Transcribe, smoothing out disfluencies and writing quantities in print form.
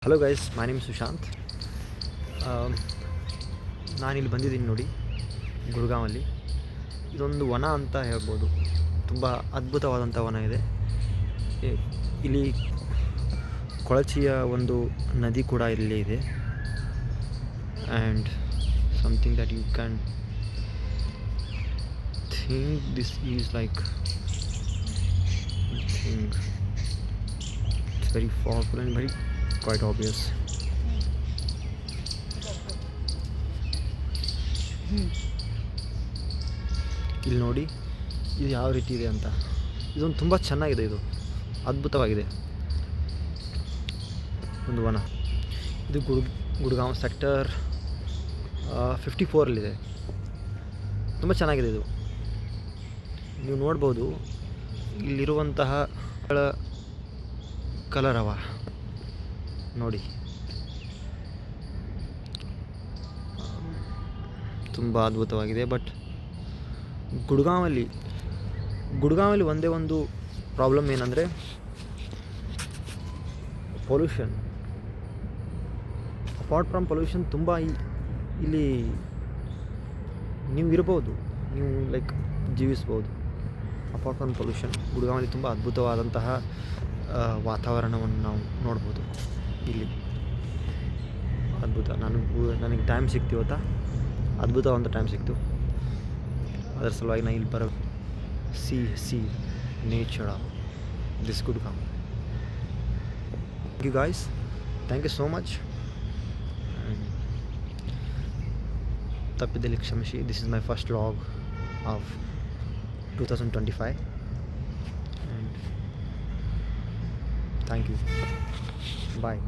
Hello guys, my name Sushant. ನಾನಿಲ್ಲಿ ಬಂದಿದ್ದೀನಿ ನೋಡಿ, ಗುಡ್ಗಾಂವಲ್ಲಿ. ಇದೊಂದು ವನ ಅಂತ ಹೇಳ್ಬೋದು. ತುಂಬ ಅದ್ಭುತವಾದಂಥ ವನ ಇದೆ. ಇಲ್ಲಿ ಕೊಳಚೆಯ ಒಂದು ನದಿ ಕೂಡ ಇಲ್ಲಿ ಇದೆ. And something that you can think this is like thing it's very powerful and very quite obvious. ಇಲ್ಲಿ ನೋಡಿ ಇದು ಯಾವ ರೀತಿ ಇದೆ ಅಂತ. ಇದೊಂದು ತುಂಬ ಚೆನ್ನಾಗಿದೆ, ಇದು ಅದ್ಭುತವಾಗಿದೆ ಒಂದು ವನ. ಇದು ಗುಡ್ಗಾಂವ್ ಸೆಕ್ಟರ್ 54ಅಲ್ಲಿದೆ. ತುಂಬ ಚೆನ್ನಾಗಿದೆ ಇದು. ನೀವು ನೋಡ್ಬೋದು ಇಲ್ಲಿರುವಂತಹ ಕಲರವ ನೋಡಿ, ತುಂಬ ಅದ್ಭುತವಾಗಿದೆ. ಬಟ್ ಗುಡ್ಗಾಂವಲ್ಲಿ ಒಂದೇ ಒಂದು ಪ್ರಾಬ್ಲಮ್ ಏನಂದರೆ ಪೊಲ್ಯೂಷನ್. ಅಪಾರ್ಟ್ ಫ್ರಮ್ ಪೊಲ್ಯೂಷನ್ ತುಂಬ ಇಲ್ಲಿ ನೀವು ಇರ್ಬೋದು, ನೀವು ಲೈಕ್ ಜೀವಿಸ್ಬೋದು. ಅಪಾರ್ಟ್ ಫ್ರಮ್ ಪೊಲ್ಯೂಷನ್ ಗುಡ್ಗಾಂವಲ್ಲಿ ತುಂಬ ಅದ್ಭುತವಾದಂತಹ ವಾತಾವರಣವನ್ನು ನಾವು ನೋಡ್ಬೋದು. ಇಲ್ಲಿ ಅದ್ಭುತ. ನನಗೆ ಟೈಮ್ ಸಿಕ್ತು ಇವತ್ತು, ಅದ್ಭುತವಾದ ಟೈಮ್ ಸಿಕ್ತು. ಅದರ ಸಲುವಾಗಿ ನಾನು ಇಲ್ಲಿ see nature this Gurgaon. Thank you guys, thank you so much. ತಪ್ಪಿದ್ದಲ್ಲಿ ಕ್ಷಮಿಸಿ. This is my first vlog of 2025 and thank you. Bye.